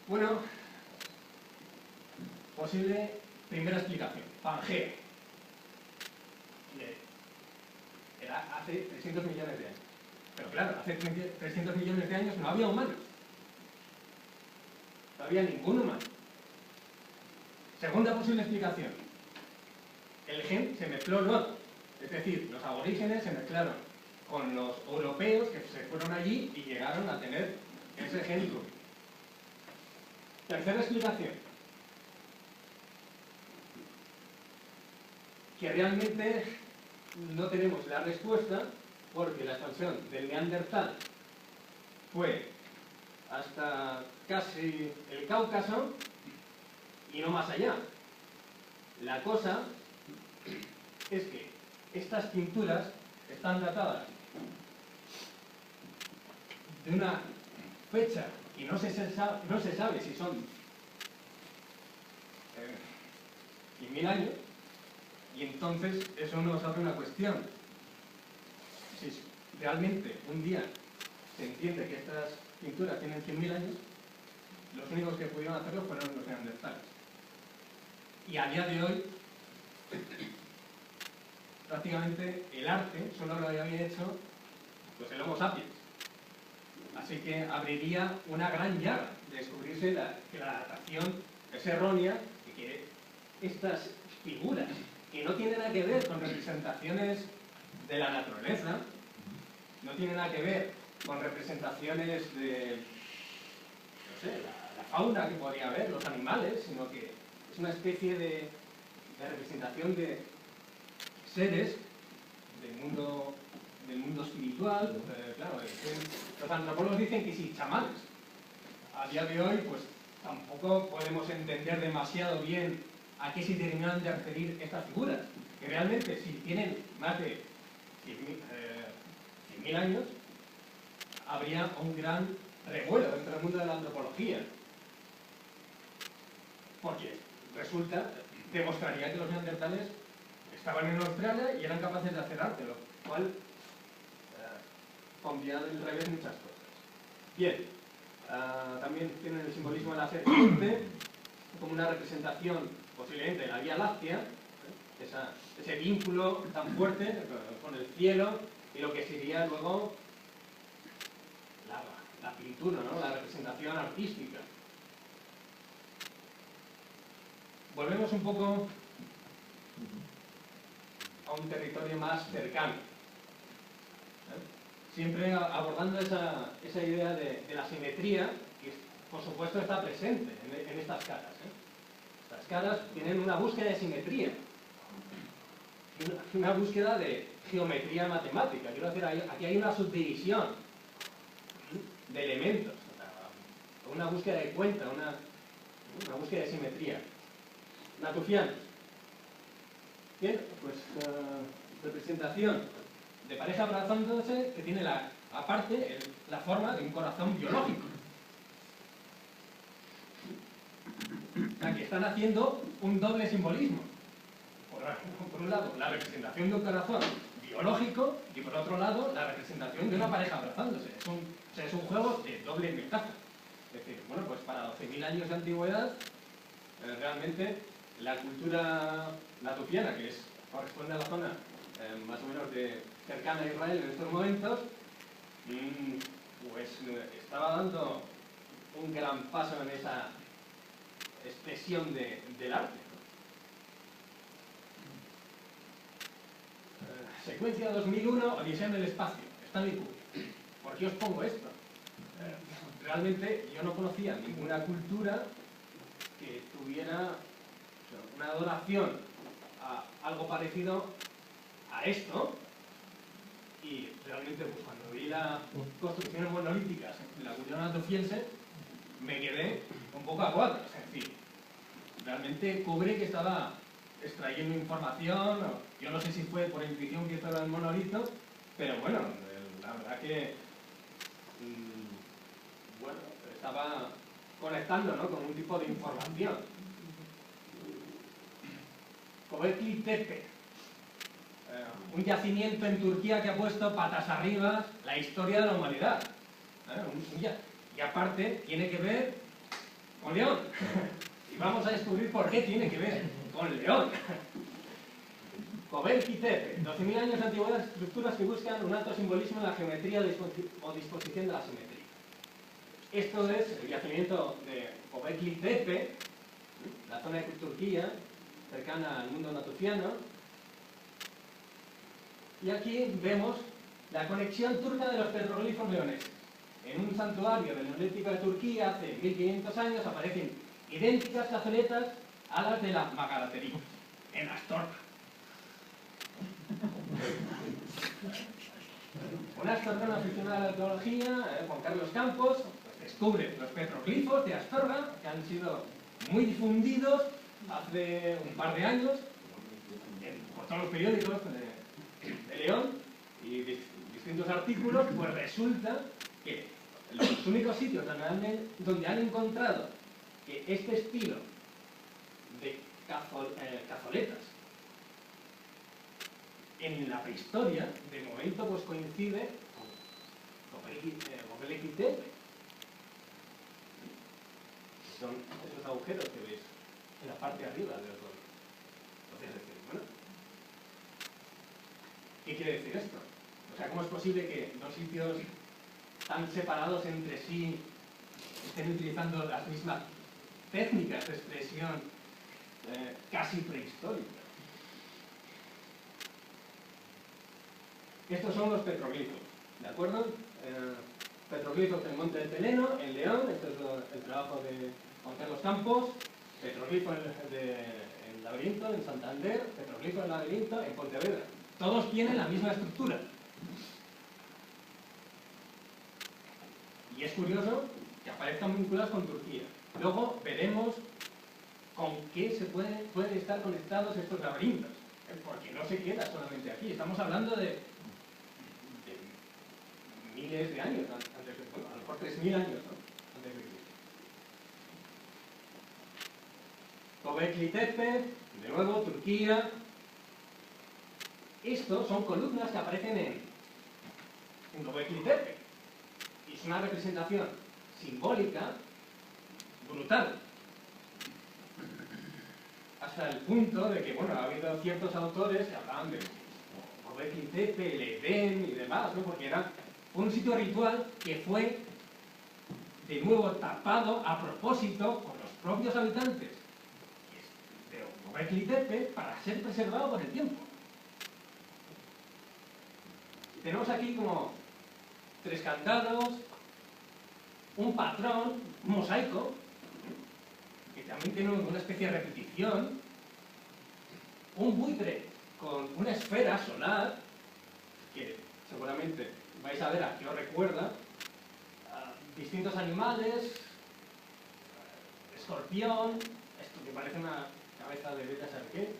Bueno, posible primera explicación, Pangea. Era hace 300 millones de años. Pero claro, hace 300 millones de años no había humanos. No había ningún humano. Segunda posible explicación. El gen se mezcló luego. Es decir, los aborígenes se mezclaron con los europeos que se fueron allí y llegaron a tener ese gen propio. Tercera explicación. Que realmente no tenemos la respuesta porque la expansión del Neandertal fue hasta casi el Cáucaso y no más allá. La cosa es que estas pinturas están datadas de una fecha y no se sabe si son 100.000 años, y entonces eso nos abre una cuestión. Si realmente un día se entiende que estas pinturas tienen 100.000 años, los únicos que pudieron hacerlo fueron los neandertales. Y a día de hoy, prácticamente el arte solo lo había hecho pues el Homo sapiens. Así que abriría una gran llaga de descubrirse que la datación es errónea y que estas figuras, que no tienen nada que ver con representaciones de la naturaleza, no tienen nada que ver con representaciones de, no sé, la fauna que podría haber, los animales, sino que es una especie de representación de seres del mundo espiritual. Claro, los antropólogos dicen que sí, chamanes. A día de hoy, pues tampoco podemos entender demasiado bien a qué se terminan de referir estas figuras. Que realmente, si tienen más de 100.000 años, habría un gran revuelo dentro del mundo de la antropología. Porque resulta, demostraría que los neandertales estaban en Australia y eran capaces de hacer arte, lo cual pondría del revés muchas cosas. Bien, también tienen el simbolismo de la serpiente como una representación posiblemente de la Vía Láctea, ese vínculo tan fuerte con el cielo y lo que sería luego la pintura, ¿no? La representación artística. Volvemos un poco a un territorio más cercano, siempre abordando esa idea de la simetría, que por supuesto está presente en estas caras. Estas caras tienen una búsqueda de simetría, una búsqueda de geometría matemática. Quiero decir, aquí hay una subdivisión de elementos, una búsqueda de cuenta, una búsqueda de simetría. Natufianos. Bien, pues representación de pareja abrazándose que tiene aparte la forma de un corazón biológico. O sea, que están haciendo un doble simbolismo. Por un lado, la representación de un corazón biológico y por otro lado, la representación de una pareja abrazándose. Es un juego de doble ventaja. Es decir, bueno, pues para 12.000 años de antigüedad, realmente la cultura natufiana, que corresponde a la zona más o menos cercana a Israel en estos momentos, pues estaba dando un gran paso en esa expresión del arte. Secuencia 2001, Odisea en el espacio, Stanley Kubrick. ¿Por qué os pongo esto? Realmente yo no conocía ninguna cultura que tuviera una adoración a algo parecido a esto, y realmente pues, cuando vi las construcciones monolíticas de la cultura natufiense me quedé un poco a cuadros. Es decir, realmente Kubrick estaba extrayendo información, yo no sé si fue por intuición que hizo el monolito, pero bueno, la verdad que bueno, estaba conectando, ¿no?, con un tipo de información. Göbekli Tepe, un yacimiento en Turquía que ha puesto patas arriba la historia de la humanidad. Y aparte tiene que ver con león. Y vamos a descubrir por qué tiene que ver con león. Göbekli Tepe, 12.000 años de antigüedad, estructuras que buscan un alto simbolismo en la geometría o disposición de la simetría. Esto es el yacimiento de Göbekli Tepe, la zona de Turquía, cercana al mundo natufiano. Y aquí vemos la conexión turca de los petroglifos leoneses. En un santuario del Neolítico de Turquía, hace 1500 años, aparecen idénticas cazoletas a las de la Magalatería, en Astorga. Un astrónomo aficionado a la arqueología, Juan Carlos Campos, pues descubre los petroglifos de Astorga, que han sido muy difundidos hace un par de años por todos los periódicos de León y distintos artículos. Pues resulta que los únicos sitios donde han encontrado que este estilo de cazoletas en la prehistoria, de momento, pues coincide con Göbekli Tepe. Son esos agujeros que veis en la parte de arriba de los dos. Entonces, bueno, ¿qué quiere decir esto? O sea, ¿cómo es posible que dos sitios tan separados entre sí estén utilizando las mismas técnicas de expresión casi prehistóricas? Estos son los petroglifos, ¿de acuerdo? Petroglifos del Monte del Teleno, en León, esto es el trabajo de Juan Carlos Campos. Petroglifo en Labirinto, en Santander. Petroglifo en Labirinto, en Pontevedra. Todos tienen la misma estructura. Y es curioso que aparezcan vinculados con Turquía. Luego veremos con qué se pueden estar conectados estos laberintos, porque no se queda solamente aquí. Estamos hablando de miles de años antes de, bueno, a lo mejor 3.000 años, ¿no?, antes de Cristo. Göbekli Tepe, de nuevo, Turquía. Estos son columnas que aparecen en Göbekli Tepe. Y es una representación simbólica brutal. Hasta el punto de que, bueno, ha habido ciertos autores que hablaban de Göbekli Tepe, el Edén y demás, ¿no?, porque fue un sitio ritual que fue de nuevo tapado a propósito por los propios habitantes de Göbekli Tepe para ser preservado por el tiempo. Tenemos aquí como 3 candados, un patrón, un mosaico, que también tiene una especie de repetición, un buitre con una esfera solar, que seguramente vais a ver a qué os recuerda, distintos animales, escorpión, esto que parece una cabeza de vete a saber qué.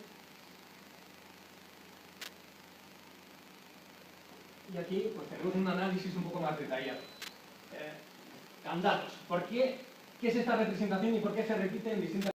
Y aquí pues tenemos un análisis un poco más detallado. Candados. ¿Por qué? ¿Qué es esta representación y por qué se repite en distintas